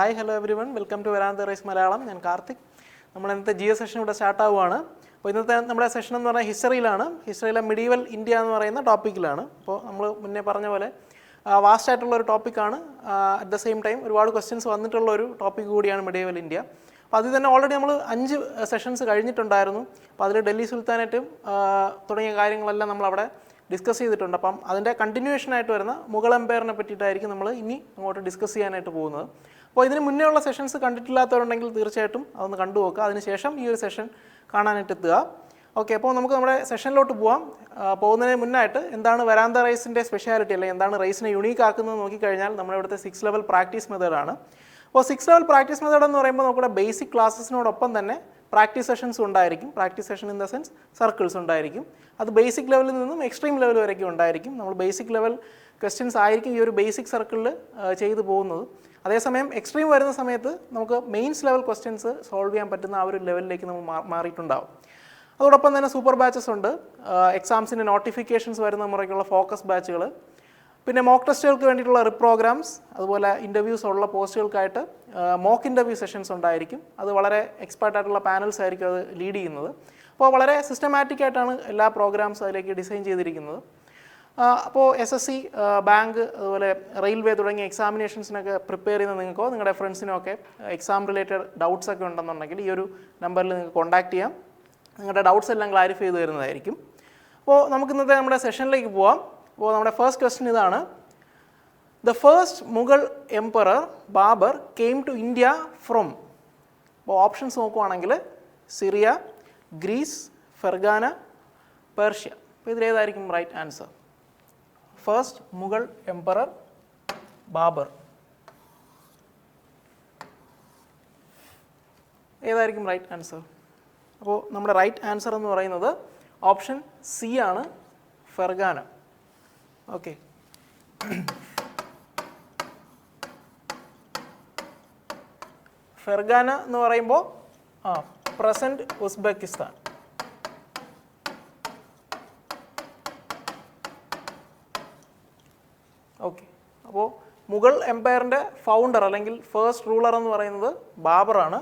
Hi hello everyone, welcome to Veranda race Malayalam. ഞാൻ കാർത്തിക്. നമ്മൾ ഇന്നത്തെ ജിയോ സെഷൻ ഇവിടെ സ്റ്റാർട്ട് ആവുകയാണ്. അപ്പോൾ ഇന്നത്തെ നമ്മുടെ സെഷൻ എന്ന് പറഞ്ഞാൽ ഹിസ്റ്ററിയിലെ മിഡീവൽ ഇന്ത്യ എന്ന് പറയുന്ന ടോപ്പിക്കിലാണ്. അപ്പോൾ നമ്മൾ മുന്നേ പറഞ്ഞ പോലെ വാസ്റ്റ് ആയിട്ടുള്ളൊരു ടോപ്പിക്കാണ്. അറ്റ് ദ സെയിം ടൈം ഒരുപാട് ക്വസ്റ്റ്യൻസ് വന്നിട്ടുള്ള ഒരു ടോപ്പിക് കൂടിയാണ് മിഡീവൽ ഇന്ത്യ. അപ്പോൾ അതിൽ തന്നെ ഓൾറെഡി നമ്മൾ 5 സെഷൻസ് കഴിഞ്ഞിട്ടുണ്ടായിരുന്നു. അപ്പോൾ അതിൽ ഡൽഹി സുൽത്താനേറ്റും തുടങ്ങിയ കാര്യങ്ങളെല്ലാം നമ്മളവിടെ ഡിസ്കസ് ചെയ്തിട്ടുണ്ട്. അപ്പം അതിൻ്റെ കണ്ടിന്യൂവേഷനായിട്ട് വരുന്ന മുഗൾ എംപയറിനെ പറ്റിയിട്ടായിരിക്കും നമ്മൾ ഇനി അങ്ങോട്ട് ഡിസ്കസ് ചെയ്യാനായിട്ട് പോകുന്നത്. അപ്പോൾ ഇതിന് മുന്നേ ഉള്ള സെഷൻസ് കണ്ടിട്ടില്ലാത്തവരുണ്ടെങ്കിൽ തീർച്ചയായിട്ടും അതൊന്ന് കണ്ടു നോക്കുക. അതിനുശേഷം ഈ ഒരു സെഷൻ കാണാനായിട്ട് എത്തുക. ഓക്കെ, അപ്പോൾ നമുക്ക് നമ്മുടെ സെഷനിലോട്ട് പോകാം. പോകുന്നതിന് മുന്നായിട്ട് എന്താണ് വരാന്ത റൈസിൻ്റെ സ്പെഷ്യാലിറ്റി, അല്ലെങ്കിൽ എന്താണ് റൈസിനെ യുണീക്ക് ആക്കുന്നത് നോക്കിക്കഴിഞ്ഞാൽ നമ്മുടെ ഇവിടുത്തെ 6 ലെവൽ പ്രാക്ടീസ് മെത്തേഡാണ്. അപ്പോൾ 6 ലെവൽ പ്രാക്ടീസ് മെത്തേഡ് എന്ന് പറയുമ്പോൾ നമ്മുടെ ബേസിക് ക്ലാസ്സസിനോടൊപ്പം തന്നെ പ്രാക്ടീസ് സെഷൻസ് ഉണ്ടായിരിക്കും. Practice session in the sense circles ഉണ്ടായിരിക്കും. അത് ബേസിക് ലെവലിൽ നിന്നും എക്സ്ട്രീം ലെവൽ വരെയൊക്കെ ഉണ്ടായിരിക്കും. നമ്മൾ ബേസിക് ലെവൽ ക്വസ്റ്റ്യൻസ് ആയിരിക്കും ഈ ഒരു ബേസിക് സർക്കിളിൽ ചെയ്തു പോകുന്നത്. അതേസമയം എക്സ്ട്രീം വരുന്ന സമയത്ത് നമുക്ക് മെയിൻസ് ലെവൽ ക്വസ്റ്റ്യൻസ് സോൾവ് ചെയ്യാൻ പറ്റുന്ന ആ ഒരു ലെവലിലേക്ക് നമ്മൾ മാറിയിട്ടുണ്ടാവും. അതോടൊപ്പം തന്നെ സൂപ്പർ ബാച്ചസ് ഉണ്ട്. എക്സാംസിൻ്റെ നോട്ടിഫിക്കേഷൻസ് വരുന്ന മുറയ്ക്കുള്ള ഫോക്കസ് ബാച്ചുകൾ, പിന്നെ മോക്ക് ടെസ്റ്റുകൾക്ക് വേണ്ടിയിട്ടുള്ള റിപ്രോഗ്രാംസ്, അതുപോലെ ഇൻ്റർവ്യൂസ് ഉള്ള പോസ്റ്റുകൾക്കായിട്ട് മോക്ക് ഇൻ്റർവ്യൂ സെഷൻസ് ഉണ്ടായിരിക്കും. അത് വളരെ എക്സ്പേർട്ടായിട്ടുള്ള പാനൽസ് ആയിരിക്കും അത് ലീഡ് ചെയ്യുന്നത്. അപ്പോൾ വളരെ സിസ്റ്റമാറ്റിക് ആയിട്ടാണ് എല്ലാ പ്രോഗ്രാംസും അതിലേക്ക് ഡിസൈൻ ചെയ്തിരിക്കുന്നത്. അപ്പോൾ SSC, ബാങ്ക്, അതുപോലെ റെയിൽവേ തുടങ്ങിയ എക്സാമിനേഷൻസിനൊക്കെ പ്രിപ്പയർ ചെയ്യുന്ന നിങ്ങൾക്കോ നിങ്ങളുടെ ഫ്രണ്ട്സിനോ ഒക്കെ എക്സാം റിലേറ്റഡ് ഡൗട്ട്സ് ഒക്കെ ഉണ്ടെന്നുണ്ടെങ്കിൽ ഈ ഒരു നമ്പറിൽ നിങ്ങൾക്ക് കോൺടാക്ട് ചെയ്യാം. നിങ്ങളുടെ ഡൗട്ട്സ് എല്ലാം ക്ലാരിഫൈ ചെയ്ത് തരുന്നതായിരിക്കും. അപ്പോൾ നമുക്ക് ഇന്നത്തെ നമ്മുടെ സെഷനിലേക്ക് പോവാം. അപ്പോൾ നമ്മുടെ ഫസ്റ്റ് ക്വസ്റ്റ്യൻ ഇതാണ്: the first Mughal emperor Babur came to India from. അപ്പോൾ ഓപ്ഷൻസ് നോക്കുവാണെങ്കിൽ സിറിയ, ഗ്രീസ്, ഫെർഗാന, പേർഷ്യ. അപ്പോൾ ഇതിലേതായിരിക്കും right answer? First Mughal emperor Babur, ഏതായിരിക്കും റൈറ്റ് ആൻസർ? അപ്പോൾ നമ്മുടെ റൈറ്റ് ആൻസർ എന്ന് പറയുന്നത് ഓപ്ഷൻ സി ആണ്, ഫെർഗാന. ഓക്കെ, ഫെർഗാന എന്ന് പറയുമ്പോൾ പ്രസൻറ്റ് ഉസ്ബെക്കിസ്ഥാൻ. ഓക്കെ, അപ്പോൾ മുഗൾ എംപയറിൻ്റെ ഫൗണ്ടർ അല്ലെങ്കിൽ ഫസ്റ്റ് റൂളർ എന്ന് പറയുന്നത് ബാബറാണ്.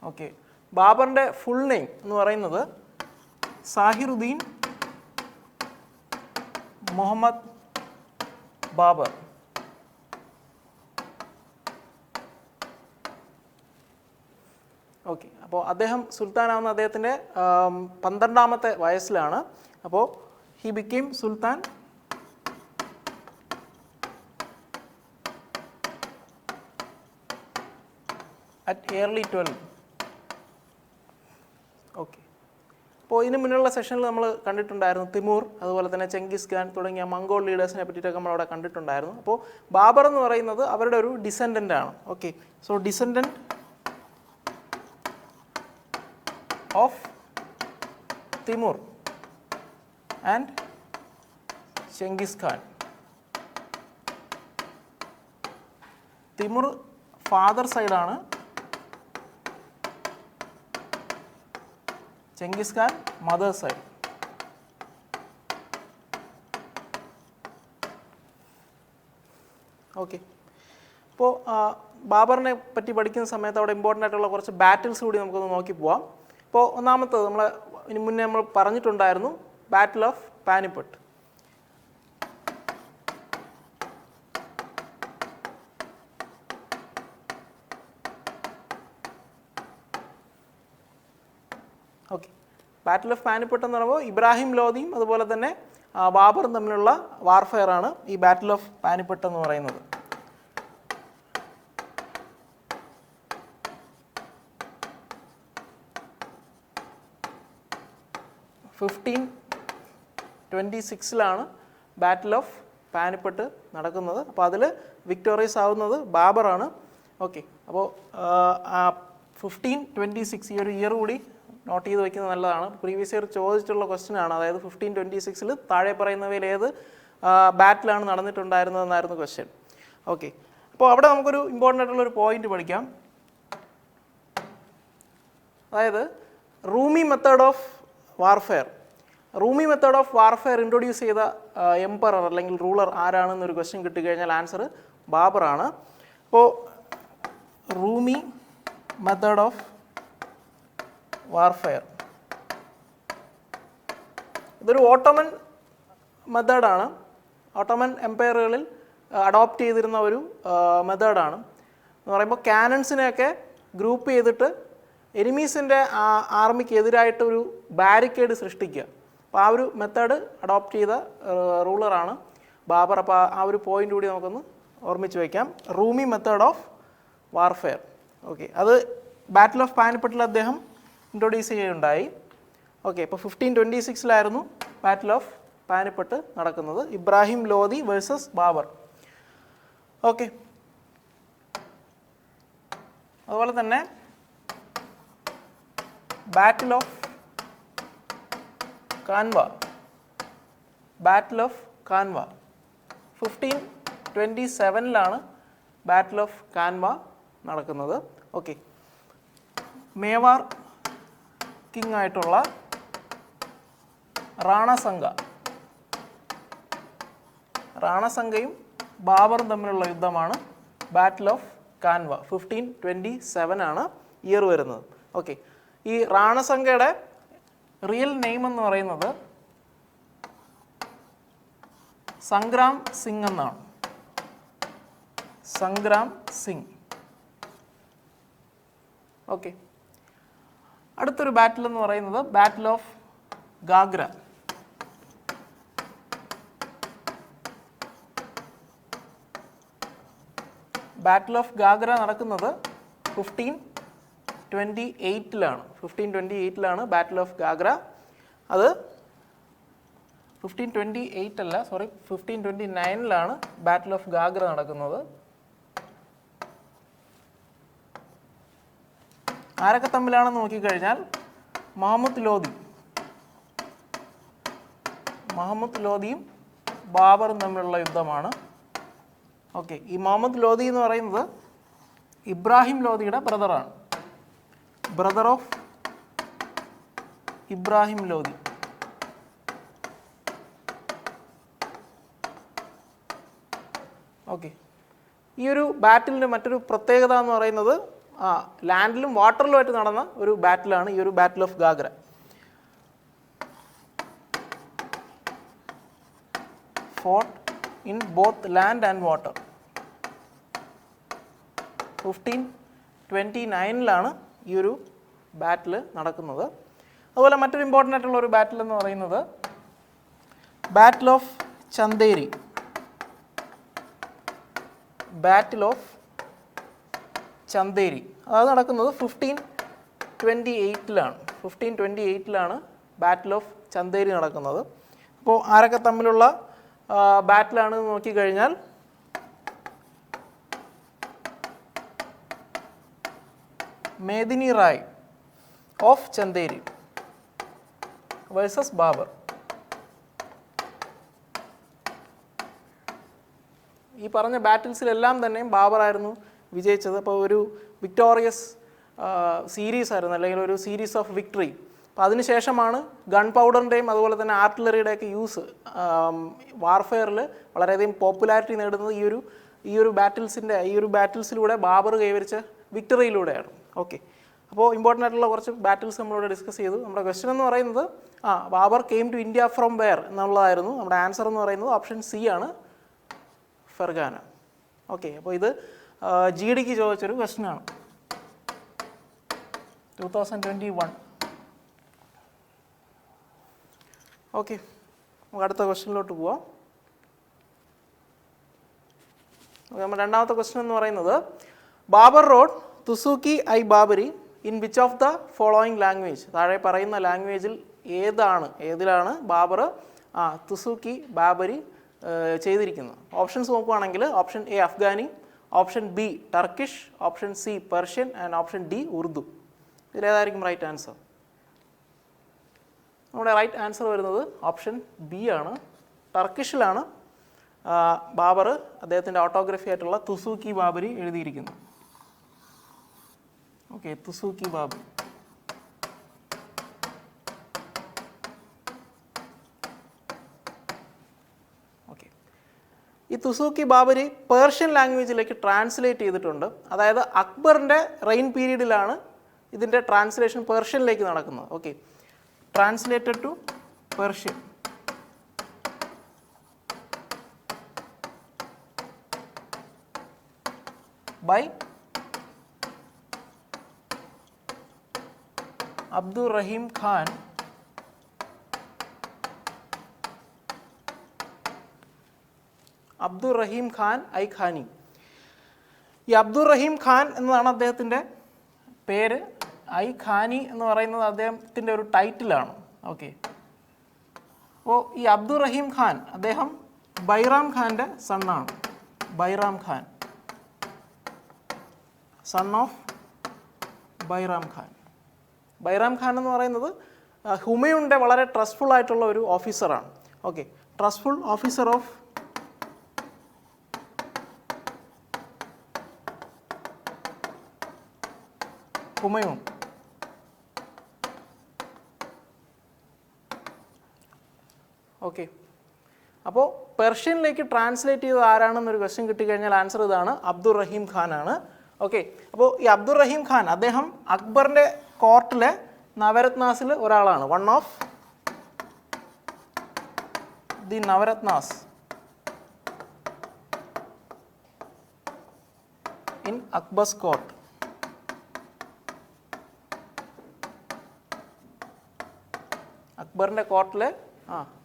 ഓക്കെ, ബാബറിൻ്റെ ഫുൾ നെയിം എന്ന് പറയുന്നത് സാഹിറുദ്ദീൻ മുഹമ്മദ് ബാബർ. ഓക്കെ, അപ്പോൾ അദ്ദേഹം സുൽത്താനാവുന്ന അദ്ദേഹത്തിൻ്റെ 12ാമത്തെ വയസ്സിലാണ്. അപ്പോൾ he became Sultan at early 12. Okay, അപ്പോൾ ഇതിന് മുന്നിലുള്ള സെഷനിൽ നമ്മൾ കണ്ടിട്ടുണ്ടായിരുന്നു തിമൂർ, അതുപോലെ തന്നെ ചെങ്കിസ് ഖാൻ തുടങ്ങിയ മംഗോൾ ലീഡേഴ്സിനെ പറ്റിയിട്ടൊക്കെ നമ്മളവിടെ കണ്ടിട്ടുണ്ടായിരുന്നു. അപ്പോൾ ബാബർ എന്ന് പറയുന്നത് അവരുടെ ഒരു ഡിസെൻഡൻ്റ് ആണ്. Okay, so descendant of Timur and Genghis Khan. Timur father സൈഡാണ്, Genghis Khan mother side. Okay, അപ്പോൾ ബാബറിനെ പറ്റി പഠിക്കുന്ന സമയത്ത് അവിടെ ഇമ്പോർട്ടൻ്റ് ആയിട്ടുള്ള കുറച്ച് ബാറ്റിൽസ് കൂടി നമുക്കൊന്ന് നോക്കി പോവാം. ഇപ്പോൾ ഒന്നാമത്തത് ഇനി മുന്നേ നമ്മൾ പറഞ്ഞിട്ടുണ്ടായിരുന്നു, battle of Panipat. Okay, battle of Panipat എന്ന് പറയുമ്പോൾ ഇബ്രാഹിം ലോധിയും അതുപോലെ തന്നെ ബാബറും തമ്മിലുള്ള വാർഫെയർ ആണ് ഈ ബാറ്റിൽ ഓഫ് പാനിപ്പട്ട് എന്ന് പറയുന്നത്. ഫിഫ്റ്റീൻ 26 ബാറ്റിൽ ഓഫ് പാനിപ്പട്ട് നടക്കുന്നത്. അപ്പോൾ അതിൽ വിക്ടോറിയസ് ആവുന്നത് ബാബറാണ്. ഓക്കെ, അപ്പോൾ 1526 ഈ ഒരു ഇയർ കൂടി നോട്ട് ചെയ്ത് വയ്ക്കുന്നത് നല്ലതാണ്. പ്രീവിയസ് ഇയർ ചോദിച്ചിട്ടുള്ള ക്വസ്റ്റ്യൻ ആണ്. അതായത് 1526 താഴെ പറയുന്നവയിൽ ഏത് ബാറ്റിലാണ് നടന്നിട്ടുണ്ടായിരുന്നതെന്നായിരുന്നു ക്വസ്റ്റ്യൻ. ഓക്കെ, അപ്പോൾ അവിടെ നമുക്കൊരു ഇമ്പോർട്ടൻ്റ് ആയിട്ടുള്ളൊരു പോയിന്റ് പഠിക്കാം. അതായത് Rumi method of warfare. Rumi method of warfare introduce ചെയ്ത എംപറർ അല്ലെങ്കിൽ റൂളർ ആരാണെന്നൊരു ക്വസ്റ്റ്യൻ കിട്ടിക്കഴിഞ്ഞാൽ ആൻസർ ബാബറാണ്. അപ്പോൾ റൂമി മെത്തേഡ് ഓഫ് വാർഫെയർ ഇതൊരു ഓട്ടോമൻ മെത്തേഡാണ്. ഓട്ടോമൻ എംപയറുകളിൽ അഡോപ്റ്റ് ചെയ്തിരുന്ന ഒരു മെത്തേഡാണ്. എന്ന് പറയുമ്പോൾ ക്യാനൺസിനെയൊക്കെ ഗ്രൂപ്പ് ചെയ്തിട്ട് എനിമീസിൻ്റെ ആർമിക്ക് എതിരായിട്ട് ഒരു ബാരിക്കേഡ് സൃഷ്ടിക്കുക. അപ്പോൾ ആ ഒരു മെത്തേഡ് അഡോപ്റ്റ് ചെയ്ത റൂളറാണ് ബാബർ. അപ്പോൾ ആ ഒരു പോയിൻ്റ് കൂടി നമുക്കൊന്ന് ഓർമ്മിച്ച് വയ്ക്കാം. റൂമി മെത്തേഡ് ഓഫ് വാർഫെയർ. ഓക്കെ, അത് ബാറ്റിൽ ഓഫ് പാനിപ്പട്ടിൽ അദ്ദേഹം ഇൻട്രൊഡ്യൂസ് ചെയ്യുകയുണ്ടായി. ഓക്കെ, ഇപ്പോൾ 1526 ബാറ്റിൽ ഓഫ് പാനിപ്പട്ട് നടക്കുന്നത്. ഇബ്രാഹിം ലോധി വേഴ്സസ് ബാബർ. ഓക്കെ, അതുപോലെ തന്നെ battle of Kanva. Battle of Kanva 1527 battle of Kanva നടക്കുന്നത്. ഓക്കെ, മേവാർ കിങ് ആയിട്ടുള്ള റാണസംഗയും ബാബറും തമ്മിലുള്ള യുദ്ധമാണ് ബാറ്റിൽ ഓഫ് കാൻവ. 1527 ഇയർ വരുന്നത്. ഓക്കെ, ഈ റാണസംഗയുടെ റിയൽ നെയിം എന്ന് പറയുന്നത് സംഗ്രാം സിംഗ് എന്നാണ്. സംഗ്രാം സിംഗ്. ഓക്കെ, അടുത്തൊരു ബാറ്റിൽ എന്ന് പറയുന്നത് battle of Ghaghra. Battle of Ghaghra നടക്കുന്നത് 1528 1528 ബാറ്റിൽ ഓഫ് ഗാഗ്ര. അത് 1528 അല്ല, സോറി, 1529 ബാറ്റിൽ ഓഫ് ഗാഗ്ര നടക്കുന്നത്. ആരൊക്കെ തമ്മിലാണെന്ന് നോക്കിക്കഴിഞ്ഞാൽ മുഹമ്മദ് ലോധിയും ബാബറും തമ്മിലുള്ള യുദ്ധമാണ്. ഓക്കെ, ഈ മുഹമ്മദ് ലോധി എന്ന് പറയുന്നത് ഇബ്രാഹിം ലോധിയുടെ ബ്രദറാണ്. Brother of Ibrahim Lodhi. Okay, ഈ ഒരു ബാറ്റിലിൻ്റെ മറ്റൊരു പ്രത്യേകത എന്ന് പറയുന്നത് ലാൻഡിലും വാട്ടറിലുമായിട്ട് നടന്ന ഒരു ബാറ്റിലാണ് ഈ ഒരു battle of Ghaghra. Fort in both land and water. 1529 ഈ ഒരു ബാറ്റിൽ നടക്കുന്നത്. അതുപോലെ മറ്റൊരു ഇമ്പോർട്ടൻ്റ് ആയിട്ടുള്ള ഒരു ബാറ്റിൽ എന്ന് പറയുന്നത് battle of Chanderi. Battle of Chanderi അത് നടക്കുന്നത് 1528 1528 ബാറ്റിൽ ഓഫ് ചന്ദേരി നടക്കുന്നത്. അപ്പോൾ ആരൊക്കെ തമ്മിലുള്ള ബാറ്റിലാണെന്ന് നോക്കിക്കഴിഞ്ഞാൽ മേദിനി റായ് ഓഫ് ചന്ദേരി വേഴ്സസ് ബാബർ. ഈ പറഞ്ഞ ബാറ്റിൽസിലെല്ലാം തന്നെയും ബാബറായിരുന്നു വിജയിച്ചത്. അപ്പോൾ ഒരു വിക്ടോറിയസ് സീരീസ് ആയിരുന്നു, അല്ലെങ്കിൽ ഒരു സീരീസ് ഓഫ് വിക്ടറി. അപ്പോൾ അതിനുശേഷമാണ് ഗൺ പൗഡറിൻ്റെയും അതുപോലെ തന്നെ ആർട്ടിലറിയുടെയൊക്കെ യൂസ് വാർഫെയറിൽ വളരെയധികം പോപ്പുലാരിറ്റി നേടുന്നത് ഈ ഒരു ബാറ്റിൽസിലൂടെ ബാബർ കൈവരിച്ച വിക്ടറിയിലൂടെയാണ്. ഓക്കെ, അപ്പോൾ ഇമ്പോർട്ടൻ്റ് ആയിട്ടുള്ള കുറച്ച് ബാറ്റിൽസ് നമ്മളിവിടെ ഡിസ്കസ് ചെയ്തു. നമ്മുടെ ക്വസ്റ്റ്യൻ എന്ന് പറയുന്നത് Babur came to India from where എന്നുള്ളതായിരുന്നു. നമ്മുടെ ആൻസർ എന്ന് പറയുന്നത് ഓപ്ഷൻ സി ആണ്, ഫെർഗാന. ഓക്കെ, അപ്പോൾ ഇത് GD ചോദിച്ചൊരു ക്വസ്റ്റ്യനാണ്. 2021. ഓക്കെ, നമുക്ക് അടുത്ത ക്വസ്റ്റ്യനിലോട്ട് പോവാം. നമ്മുടെ രണ്ടാമത്തെ ക്വസ്റ്റ്യൻ എന്ന് പറയുന്നത് Babur wrote Tuzuk i Baburi in which of the following language. താഴെ പറയുന്ന ലാംഗ്വേജിൽ ഏതിലാണ് ബാബർ തുസൂക്കി ബാബരി ചെയ്തിരിക്കുന്നത്? ഓപ്ഷൻസ് നോക്കുകയാണെങ്കിൽ option A Afghani, option B Turkish, option C Persian and option D Urdu. ഇതിലേതായിരിക്കും റൈറ്റ് ആൻസർ? നമ്മുടെ റൈറ്റ് ആൻസർ വരുന്നത് ഓപ്ഷൻ ബി ആണ്. ടർക്കിഷിലാണ് ബാബർ അദ്ദേഹത്തിൻ്റെ ഓട്ടോഗ്രഫി ആയിട്ടുള്ള തുസൂക്കി ബാബരി എഴുതിയിരിക്കുന്നത്. ഓക്കെ, തുസൂക്കി ബാബരി. ഈ തുസൂക്കി ബാബരി പേർഷ്യൻ ലാംഗ്വേജിലേക്ക് ട്രാൻസ്ലേറ്റ് ചെയ്തിട്ടുണ്ട്. അതായത് അക്ബറിൻ്റെ റെയിൻ പീരീഡിലാണ് ഇതിൻ്റെ ട്രാൻസ്ലേഷൻ പേർഷ്യനിലേക്ക് നടക്കുന്നത്. Okay, translated to Persian by Abdur Rahim Khan i Khani. ഈ അബ്ദുർ റഹീം ഖാൻ എന്നതാണ് അദ്ദേഹത്തിൻ്റെ പേര്. ഐ ഖാനി എന്ന് പറയുന്നത് അദ്ദേഹത്തിൻ്റെ ഒരു ടൈറ്റിലാണ്. ഓക്കെ, അപ്പോൾ ഈ അബ്ദുർ റഹീം ഖാൻ അദ്ദേഹം ബൈറാം ഖാൻ്റെ സണ്ണാണ്. Bairam Khan, son of Bairam Khan. ബൈറാം ഖാൻ എന്ന് പറയുന്നത് ഹുമയൂണിൻ്റെ വളരെ ട്രസ്റ്റ്ഫുൾ ആയിട്ടുള്ള ഒരു ഓഫീസറാണ്. Okay, trustful officer of Humayun. Okay, അപ്പോൾ പെർഷ്യനിലേക്ക് ട്രാൻസ്ലേറ്റ് ചെയ്തത് ആരാണെന്നൊരു ക്വസ്റ്റ്യൻ കിട്ടിക്കഴിഞ്ഞാൽ ആൻസർ ഇതാണ്, അബ്ദുർ റഹീം ഖാൻ ആണ്. ഓക്കെ, അപ്പോൾ ഈ അബ്ദുർ റഹീം ഖാൻ അദ്ദേഹം അക്ബറിൻ്റെ കോർട്ടിലെ നവരത്നാസിൽ ഒരാളാണ്. One of the Navratnas in Akbar's court. അക്ബറിൻ്റെ കോർട്ടിലെ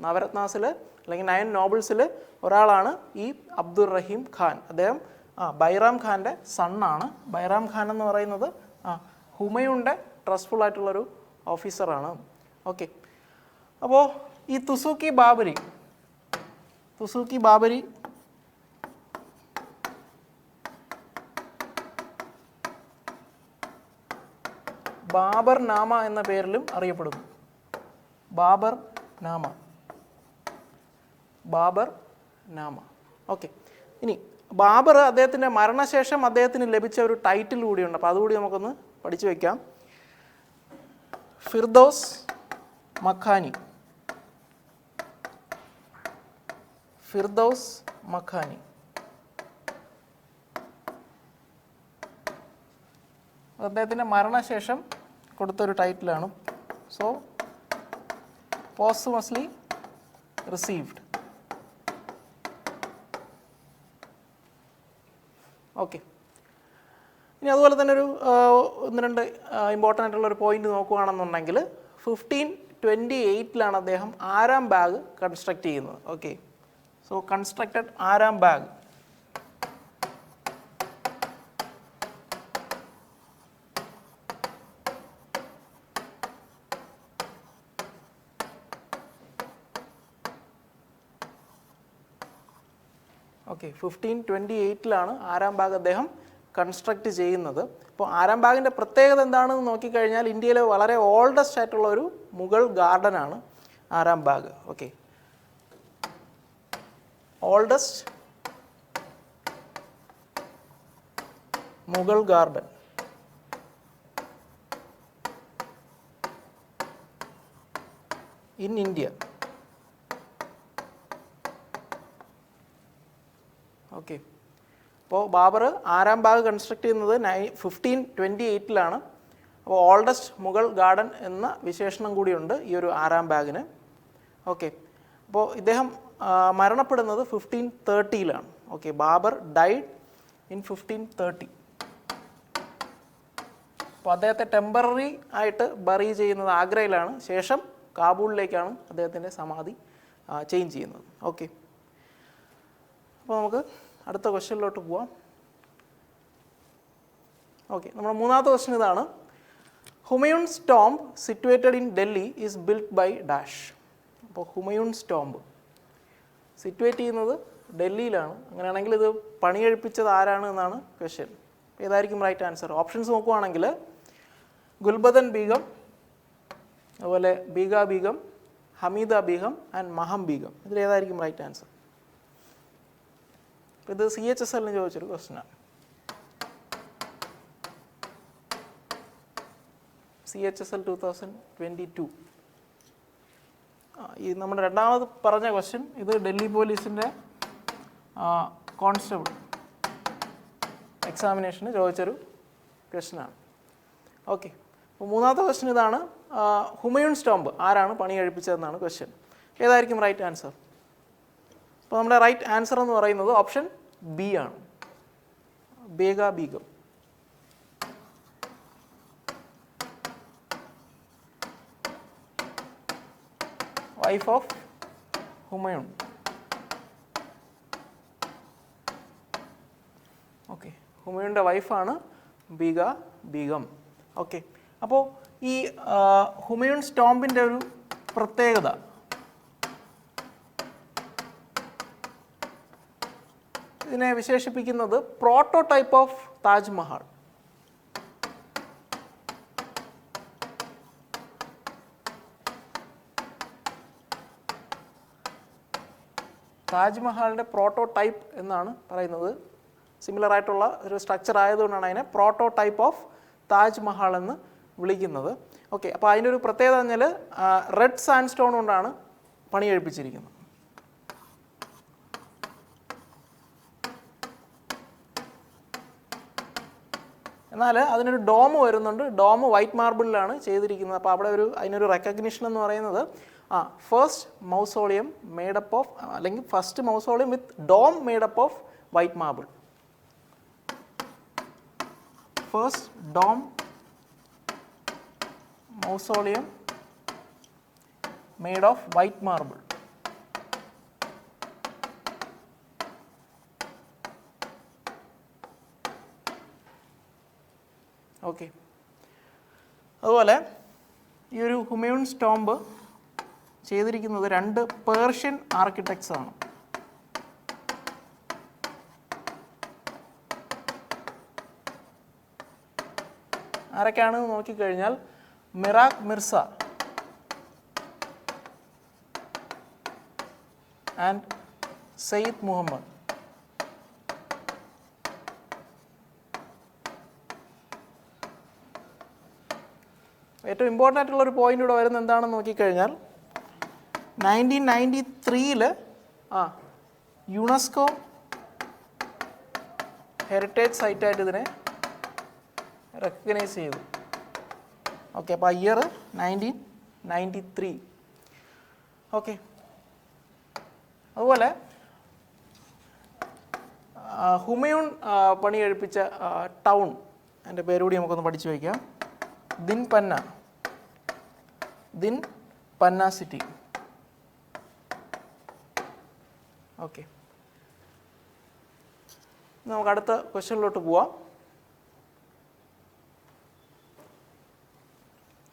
നവരത്നാസിൽ അല്ലെങ്കിൽ 9 നോബിൾസിൽ ഒരാളാണ് ഈ അബ്ദുർ റഹീം ഖാൻ. അദ്ദേഹം ബൈറാം ഖാൻ്റെ സണ്ണാണ്. ബൈറാം ഖാൻ എന്ന് പറയുന്നത് ഹുമയൂണിൻ്റെ ട്രസ്റ്റ്ഫുൾ ആയിട്ടുള്ളൊരു ഓഫീസറാണ്. ഓക്കെ, അപ്പോൾ ഈ തുസൂക്കി ബാബരി ബാബർ നാമ എന്ന പേരിലും അറിയപ്പെടുന്നു. ബാബർ നാമ. ഓക്കെ, ഇനി ബാബർ അദ്ദേഹത്തിൻ്റെ മരണശേഷം അദ്ദേഹത്തിന് ലഭിച്ച ഒരു ടൈറ്റിൽ കൂടിയുണ്ട്. അപ്പോൾ അതുകൂടി നമുക്കൊന്ന് പഠിച്ചു വയ്ക്കാം. ഫിർദൗസ് മഖാനി. അദ്ദേഹത്തിൻ്റെ മരണശേഷം കൊടുത്തൊരു ടൈറ്റിലാണ്. So posthumously received. ഓക്കെ, ഇനി അതുപോലെ തന്നെ ഒരു 1-2 ഇമ്പോർട്ടൻ്റ് ആയിട്ടുള്ളൊരു പോയിന്റ് നോക്കുകയാണെന്നുണ്ടെങ്കിൽ 1528 അദ്ദേഹം ആരാം ബാഗ് കൺസ്ട്രക്ട് ചെയ്യുന്നത്. Okay, so constructed Aram Bagh. Okay, 1528 Aram bag അദ്ദേഹം കൺസ്ട്രക്റ്റ് ചെയ്യുന്നത്. അപ്പോൾ ആരാം ബാഗിൻ്റെ പ്രത്യേകത എന്താണെന്ന് നോക്കിക്കഴിഞ്ഞാൽ ഇന്ത്യയിലെ വളരെ ഓൾഡസ്റ്റ് ആയിട്ടുള്ള ഒരു മുഗൾ ഗാർഡനാണ് Aram Bagh. Okay, oldest Mughal garden in India. Okay, അപ്പോൾ ബാബർ ആരാം ബാഗ് കൺസ്ട്രക്ട് ചെയ്യുന്നത് 1528 അപ്പോൾ ഓൾഡസ്റ്റ് മുഗൾ ഗാർഡൻ എന്ന വിശേഷണം കൂടിയുണ്ട് ഈ ഒരു ആരാം ബാഗിന്. ഓക്കെ, അപ്പോൾ ഇദ്ദേഹം മരണപ്പെടുന്നത് 1530. Okay, Babur died in 1530. അപ്പോൾ അദ്ദേഹത്തെ ടെമ്പററി ആയിട്ട് ബറി ചെയ്യുന്നത് ആഗ്രയിലാണ്. ശേഷം കാബൂളിലേക്കാണ് അദ്ദേഹത്തിൻ്റെ സമാധി ചേഞ്ച് ചെയ്യുന്നത്. ഓക്കെ, അപ്പോൾ നമുക്ക് അടുത്ത ക്വസ്റ്റ്യനിലോട്ട് പോവാം. ഓക്കെ, നമ്മുടെ മൂന്നാമത്തെ ക്വസ്റ്റ്യൻ ഇതാണ്. Humayun's tomb situated in Delhi is built by dash. അപ്പോൾ ഹുമയൂൺസ് ടോംബ് സിറ്റുവേറ്റ് ചെയ്യുന്നത് ഡൽഹിയിലാണ്. അങ്ങനെയാണെങ്കിൽ ഇത് പണിയെഴുപ്പിച്ചത് ആരാണ് എന്നാണ് ക്വസ്റ്റ്യൻ. ഏതായിരിക്കും റൈറ്റ് ആൻസർ? ഓപ്ഷൻസ് നോക്കുവാണെങ്കിൽ ഗുൽബദൻ ബീഗം, അതുപോലെ ബീഗ ബീഗം, ഹമീദ ബീഗം ആൻഡ് മഹം ബീഗം. ഇതിലേതായിരിക്കും റൈറ്റ് ആൻസർ? ഇത് CHSL ചോദിച്ചൊരു ക്വസ്റ്റ്യനാണ്. CHSL 2022. ഈ നമ്മുടെ രണ്ടാമത് പറഞ്ഞ ക്വസ്റ്റ്യൻ ഇത് ഡൽഹി പോലീസിൻ്റെ കോൺസ്റ്റബിൾ എക്സാമിനേഷന് ചോദിച്ചൊരു ക്വസ്റ്റ്യനാണ്. ഓക്കെ, അപ്പോൾ മൂന്നാമത്തെ ക്വസ്റ്റ്യൻ ഇതാണ്. ഹുമയൂൺസ് ടോംബ് ആരാണ് പണി കഴിപ്പിച്ചതെന്നാണ് ക്വസ്റ്റ്യൻ. ഏതായിരിക്കും റൈറ്റ് ആൻസർ? അപ്പോൾ നമ്മുടെ റൈറ്റ് ആൻസർ എന്ന് പറയുന്നത് ഓപ്ഷൻ ബി ആണ്, Bega Begum. Wife of Humayun. Okay, ഹുമയൂണിൻ്റെ വൈഫാണ് ബീഗ ബീഗം. ഓക്കെ, അപ്പോൾ ഈ ഹുമയൂൺസ് ടോംബിൻ്റെ ഒരു പ്രത്യേകത, ഇതിനെ വിശേഷിപ്പിക്കുന്നത് പ്രോട്ടോടൈപ്പ് ഓഫ് താജ്മഹൽ. താജ്മഹലിൻ്റെ പ്രോട്ടോടൈപ്പ് എന്നാണ് പറയുന്നത്. സിമിലർ ആയിട്ടുള്ള ഒരു സ്ട്രക്ചർ ആയതുകൊണ്ടാണ് അതിനെ പ്രോട്ടോടൈപ്പ് ഓഫ് താജ്മഹൽ എന്ന് വിളിക്കുന്നത്. ഓക്കെ, അപ്പോൾ അതിൻ്റെ ഒരു പ്രത്യേകത പറഞ്ഞാൽ റെഡ് സാൻഡ് സ്റ്റോൺ കൊണ്ടാണ് പണി കഴിപ്പിച്ചിരിക്കുന്നത്. എന്നാൽ അതിനൊരു ഡോം വരുന്നുണ്ട്. ഡോം വൈറ്റ് മാർബിളിലാണ് ചെയ്തിരിക്കുന്നത്. അപ്പോൾ അവിടെ അതിനൊരു റെക്കഗ്നിഷൻ എന്ന് പറയുന്നത് ഫസ്റ്റ് മൗസോളിയം മെയ്ഡപ്പ് ഓഫ്, അല്ലെങ്കിൽ first mausoleum with dome made up of white marble. First dome mausoleum made of white marble. Okay, അതുപോലെ ഈ ഒരു ഹുമയൂൺസ് ടോംബ് ചെയ്തിരിക്കുന്നത് 2 പേർഷ്യൻ ആർക്കിടെക്ട്സ് ആണ്. ആരൊക്കെയാണെന്ന് നോക്കിക്കഴിഞ്ഞാൽ മിറാഖ് മിർസ ആൻഡ് സയ്യിദ് മുഹമ്മദ്. ഏറ്റവും ഇമ്പോർട്ടൻ്റ് ആയിട്ടുള്ളൊരു പോയിന്റ് ഇവിടെ വരുന്നത് എന്താണെന്ന് നോക്കിക്കഴിഞ്ഞാൽ 1993 യുനെസ്കോ ഹെറിറ്റേജ് സൈറ്റായിട്ട് ഇതിനെ റെക്കഗ്നൈസ് ചെയ്തു. ഓക്കെ, അപ്പോൾ ഇയർ 1993. ഓക്കെ, അതുപോലെ ഹുമയൂൺ പണി കഴിപ്പിച്ച ടൗൺ, എൻ്റെ പേരുകൂടി നമുക്കൊന്ന് പഠിച്ചു വയ്ക്കാം. ദിൻ പന്ന സിറ്റി. ഓക്കെ, നമുക്ക് അടുത്ത ക്വസ്റ്റ്യനിലോട്ട് പോവാം.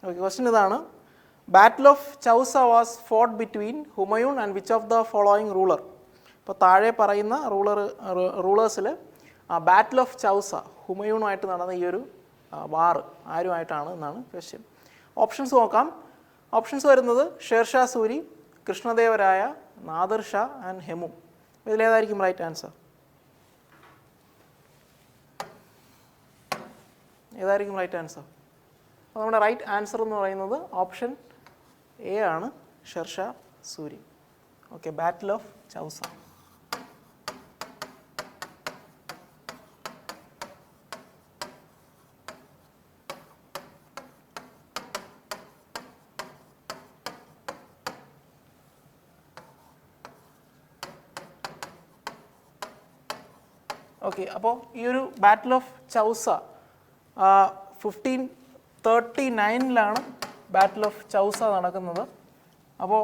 ഓക്കെ, ക്വസ്റ്റ്യൻ ഇതാണ്. Battle of Chausa was fought between Humayun and which of the following ruler. ഇപ്പോൾ താഴെ പറയുന്ന റൂളേഴ്സിൽ ബാറ്റിൽ ഓഫ് ചൗസ ഹുമയൂണുമായിട്ട് നടന്ന ഈ ഒരു വാറ് ആരുമായിട്ടാണ് എന്നാണ് ക്വസ്റ്റ്യൻ. ഓപ്ഷൻസ് നോക്കാം. ഓപ്ഷൻസ് വരുന്നത് Shershah Suri, Krishnadevaraya, Nadir Shah and Hemu. ഇതിലേതായിരിക്കും റൈറ്റ് ആൻസർ? ഏതായിരിക്കും റൈറ്റ് ആൻസർ? അപ്പോൾ നമ്മുടെ റൈറ്റ് ആൻസർ എന്ന് പറയുന്നത് ഓപ്ഷൻ എ ആണ്, Shershah Suri. Okay, battle of Chausa. Okay, അപ്പോൾ ഈ ഒരു battle of Chausa 1539 battle of Chausa നടക്കുന്നത്. അപ്പോൾ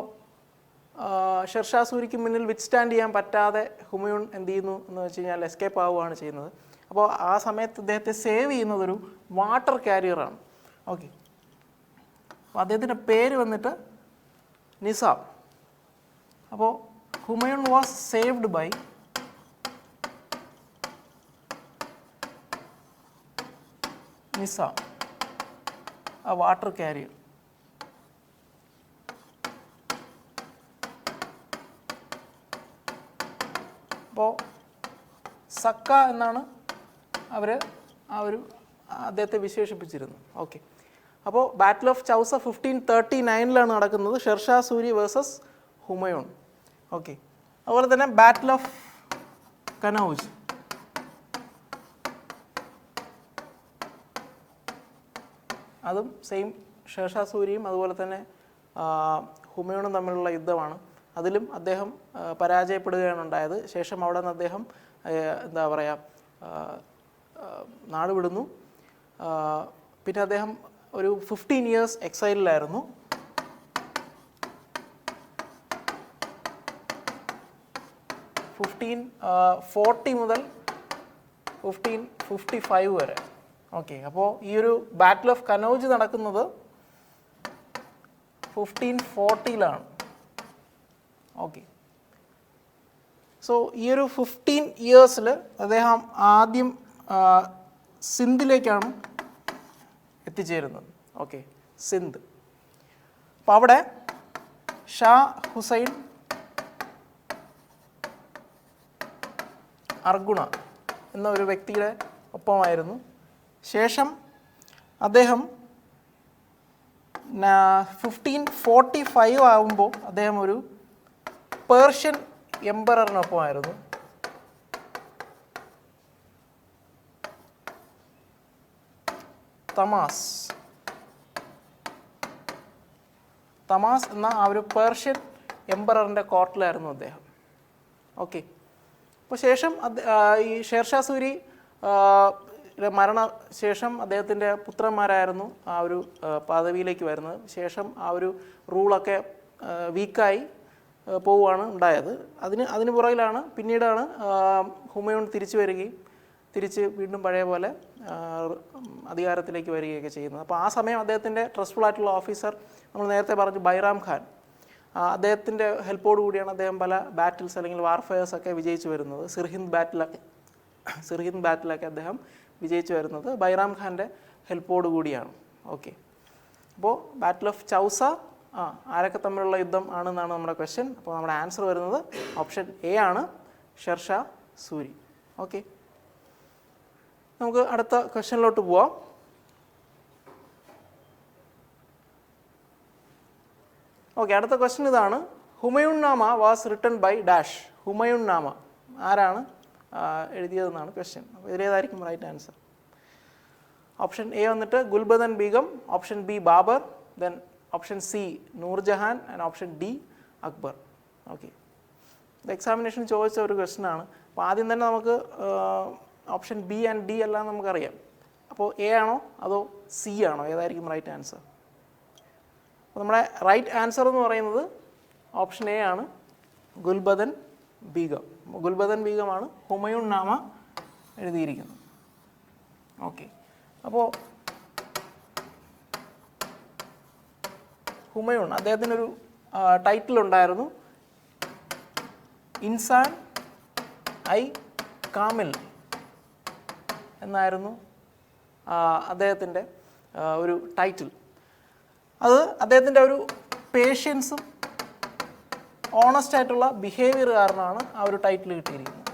ഷെർഷാ സൂരിക്ക് മുന്നിൽ വിത്ത്സ്റ്റാൻഡ് ചെയ്യാൻ പറ്റാതെ ഹുമയൂൺ എന്ത് ചെയ്യുന്നു എന്ന് വെച്ച് കഴിഞ്ഞാൽ എസ്കേപ്പ് ആവുകയാണ് ചെയ്യുന്നത്. അപ്പോൾ ആ സമയത്ത് അദ്ദേഹത്തെ സേവ് ചെയ്യുന്നതൊരു വാട്ടർ കാരിയറാണ്. ഓക്കെ, അപ്പോൾ അദ്ദേഹത്തിൻ്റെ പേര് വന്നിട്ട് നിസാം. അപ്പോൾ Humayun was saved by Nizam, a water carrier. അപ്പോൾ സക്ക എന്നാണ് അവർ അദ്ദേഹത്തെ വിശേഷിപ്പിച്ചിരുന്നത്. ഓക്കെ, അപ്പോൾ ബാറ്റിൽ ഓഫ് ചൗസ 1539 നടക്കുന്നത്, ഷെർഷാ സൂരി വേഴ്സസ് ഹുമയൂൺ. ഓക്കെ, അതുപോലെ തന്നെ ബാറ്റിൽ ഓഫ് കനൗജ്. അതും സെയിം ഷേർഷാ സൂരിയും അതുപോലെ തന്നെ ഹുമയൂണും തമ്മിലുള്ള യുദ്ധമാണ്. അതിലും അദ്ദേഹം പരാജയപ്പെടുകയാണ് ഉണ്ടായത്. ശേഷം അവിടെ നിന്ന് അദ്ദേഹം എന്താ പറയുക നാട് വിടുന്നു. പിന്നെ അദ്ദേഹം ഒരു 15 years എക്സൈലിലായിരുന്നു. (1540) മുതൽ 1555 വരെ. ഓക്കെ, അപ്പോൾ ഈ ഒരു ബാറ്റിൽ ഓഫ് കനൗജ് നടക്കുന്നത് 1540-ലാണ്. ഓക്കെ, സോ ഈ ഒരു 15 years അദ്ദേഹം ആദ്യം സിന്ധിലേക്കാണ് എത്തിച്ചേരുന്നത്. ഓക്കെ, സിന്ധ്. അപ്പോൾ അവിടെ ഷാ ഹുസൈൻ അർഗുണ എന്ന ഒരു വ്യക്തിയുടെ ഒപ്പമായിരുന്നു. ശേഷം അദ്ദേഹം 1545 ആകുമ്പോൾ അദ്ദേഹം ഒരു പേർഷ്യൻ എംപററിനൊപ്പമായിരുന്നു. തമാസ് എന്ന ആ ഒരു പേർഷ്യൻ എംപററിൻ്റെ കോർട്ടിലായിരുന്നു അദ്ദേഹം. ഓക്കെ, അപ്പോൾ ശേഷം ഈ ഷേർഷാ സൂരി മരണശേഷം അദ്ദേഹത്തിൻ്റെ പുത്രന്മാരായിരുന്നു ആ ഒരു പദവിയിലേക്ക് വരുന്നത്. ശേഷം ആ ഒരു റൂളൊക്കെ വീക്കായി പോവുകയാണ് ഉണ്ടായത്. അതിന് പുറകിലാണ് പിന്നീടാണ് ഹുമയൂൺ തിരിച്ച് വീണ്ടും പഴയ പോലെ അധികാരത്തിലേക്ക് വരികയൊക്കെ ചെയ്യുന്നത്. അപ്പോൾ ആ സമയം അദ്ദേഹത്തിൻ്റെ ട്രസ്റ്റ്ഫുൾ ആയിട്ടുള്ള ഓഫീസർ നമ്മൾ നേരത്തെ പറഞ്ഞു ബൈറാം ഖാൻ, അദ്ദേഹത്തിൻ്റെ ഹെൽപ്പോട് കൂടിയാണ് അദ്ദേഹം പല ബാറ്റിൽസ് അല്ലെങ്കിൽ വാർഫെയർസ് ഒക്കെ വിജയിച്ചു വരുന്നത്. സിർഹിന്ദ് ബാറ്റിലൊക്കെ അദ്ദേഹം വിജയിച്ചു വരുന്നത് ബൈറാം ഖാൻ്റെ ഹെൽപ്പോട് കൂടിയാണ്. ഓക്കെ, അപ്പോൾ ബാറ്റിൽ ഓഫ് ചൗസ ആരൊക്കെ തമ്മിലുള്ള യുദ്ധം ആണെന്നാണ് നമ്മുടെ ക്വസ്റ്റ്യൻ. അപ്പോൾ നമ്മുടെ ആൻസർ വരുന്നത് ഓപ്ഷൻ എ ആണ്, ഷേർഷാ സൂരി. ഓക്കെ, നമുക്ക് അടുത്ത ക്വസ്റ്റ്യനിലോട്ട് പോവാം. ഓക്കെ, അടുത്ത ക്വസ്റ്റ്യൻ ഇതാണ്. Humayun Nama was written by dash. Humayun Nama ആരാണ് എഴുതിയതെന്നാണ് ക്വസ്റ്റ്യൻ. അപ്പോൾ ഇതിലേതായിരിക്കും റൈറ്റ് ആൻസർ? ഓപ്ഷൻ എ വന്നിട്ട് Gulbadan Begum, option B Babur, then option C Nurjahan and option D Akbar. Okay, ഇത് എക്സാമിനേഷൻ ചോദിച്ച ഒരു ക്വസ്റ്റ്യൻ ആണ്. അപ്പോൾ ആദ്യം തന്നെ നമുക്ക് ഓപ്ഷൻ ബി ആൻഡ് ഡി എല്ലാം നമുക്കറിയാം. അപ്പോൾ എ ആണോ അതോ സി ആണോ, ഏതായിരിക്കും റൈറ്റ് ആൻസർ? അപ്പോൾ നമ്മുടെ റൈറ്റ് ആൻസർ എന്ന് പറയുന്നത് ഓപ്ഷൻ എ ആണ്, ഗുൽബദൻ ബീഗം. ഗുൽബദൻ ബീഗമാണ് ഹുമയൂൺ നാമ എഴുതിയിരിക്കുന്നത്. ഓക്കെ, അപ്പോൾ ഹുമയൂൺ അദ്ദേഹത്തിനൊരു ടൈറ്റിൽ ഉണ്ടായിരുന്നു, ഇൻസാൻ ഐ കാമിൽ എന്നായിരുന്നു അദ്ദേഹത്തിൻ്റെ ഒരു ടൈറ്റിൽ. അത് അദ്ദേഹത്തിൻ്റെ ഒരു പേഷ്യൻസും ഓണസ്റ്റ് ആയിട്ടുള്ള ബിഹേവിയർ കാരണമാണ് ആ ഒരു ടൈറ്റിൽ കിട്ടിയിരിക്കുന്നത്.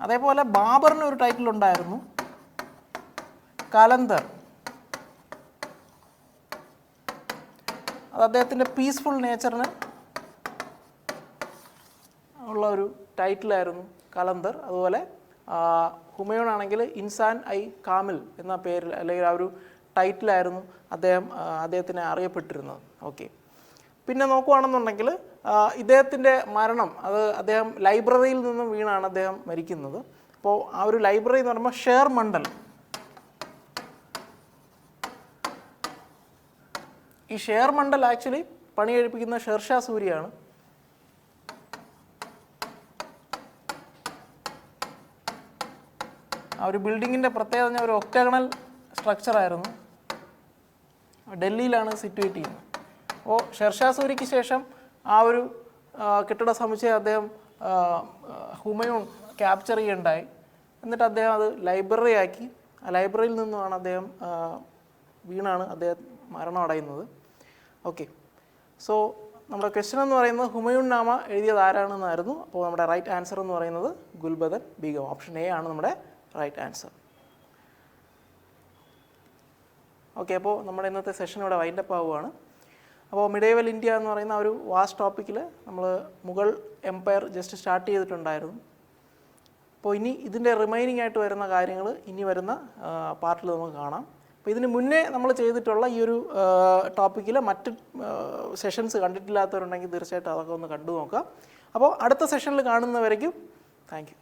അതേപോലെ ബാബറിന് ഒരു ടൈറ്റിൽ ഉണ്ടായിരുന്നു, കലന്തർ. അത് അദ്ദേഹത്തിൻ്റെ പീസ്ഫുൾ നേച്ചറിന് ഉള്ള ഒരു ടൈറ്റിലായിരുന്നു കലന്തർ. അതുപോലെ ഹുമയൂൺ ആണെങ്കിൽ ഇൻസാൻ ഐ കാമിൽ എന്ന പേരിൽ അല്ലെങ്കിൽ ആ ഒരു ടൈറ്റിലായിരുന്നു അദ്ദേഹത്തിനെ അറിയപ്പെട്ടിരുന്നത്. ഓക്കെ, പിന്നെ നോക്കുകയാണെന്നുണ്ടെങ്കിൽ ഇദ്ദേഹത്തിൻ്റെ മരണം അദ്ദേഹം ലൈബ്രറിയിൽ നിന്നും വീണാണ് അദ്ദേഹം മരിക്കുന്നത്. അപ്പോൾ ആ ഒരു ലൈബ്രറി എന്ന് പറയുമ്പോൾ ഷേർ മണ്ഡൽ. ഈ ഷേർ മണ്ഡൽ ആക്ച്വലി പണി കഴിപ്പിക്കുന്ന ഷേർഷാ സൂരിയാണ്. ആ ഒരു ബിൽഡിങ്ങിൻ്റെ പ്രത്യേകത ഒരു ഒക്ടഗണൽ സ്ട്രക്ചറായിരുന്നു. ഡൽഹിയിലാണ് സിറ്റുവേറ്റ് ചെയ്യുന്നത്. അപ്പോൾ ഷേർഷാ സൂരിക്ക് ശേഷം ആ ഒരു കെട്ടിട സമുച്ചയം അദ്ദേഹം ഹുമയൂൺ ക്യാപ്ചർ ചെയ്യുകയുണ്ടായി. എന്നിട്ട് അദ്ദേഹം അത് ലൈബ്രറി ആക്കി. ആ ലൈബ്രറിയിൽ നിന്നുമാണ് അദ്ദേഹം വീണാണ് അദ്ദേഹം മരണം അടയുന്നത്. ഓക്കെ, സോ നമ്മുടെ ക്വസ്റ്റ്യൻ എന്ന് പറയുന്നത് ഹുമയൂൺ നാമ എഴുതിയത് ആരാണെന്നായിരുന്നു. അപ്പോൾ നമ്മുടെ റൈറ്റ് ആൻസർ എന്ന് പറയുന്നത് ഗുൽബദൻ ബീഗം. ഓപ്ഷൻ എ ആണ് നമ്മുടെ റൈറ്റ് ആൻസർ. ഓക്കെ, അപ്പോൾ നമ്മുടെ ഇന്നത്തെ സെഷൻ ഇവിടെ വൈൻഡപ്പ് ആവുകയാണ്. അപ്പോൾ മിഡേവൽ ഇന്ത്യ എന്ന് പറയുന്ന ഒരു വാസ്റ്റ് ടോപ്പിക്കിൽ നമ്മൾ മുഗൾ എംപയർ ജസ്റ്റ് സ്റ്റാർട്ട് ചെയ്തിട്ടുണ്ടായിരുന്നു. അപ്പോൾ ഇനി ഇതിൻ്റെ റിമൈനിങ് ആയിട്ട് വരുന്ന കാര്യങ്ങൾ ഇനി വരുന്ന പാർട്ടിൽ നമുക്ക് കാണാം. അപ്പോൾ ഇതിന് മുന്നേ നമ്മൾ ചെയ്തിട്ടുള്ള ഈ ഒരു ടോപ്പിക്കിൽ മറ്റ് സെഷൻസ് കണ്ടിട്ടില്ലാത്തവരുണ്ടെങ്കിൽ തീർച്ചയായിട്ടും അതൊക്കെ ഒന്ന് കണ്ടു നോക്കുക. അപ്പോൾ അടുത്ത സെഷനിൽ കാണുന്നവരേക്കും താങ്ക് യു.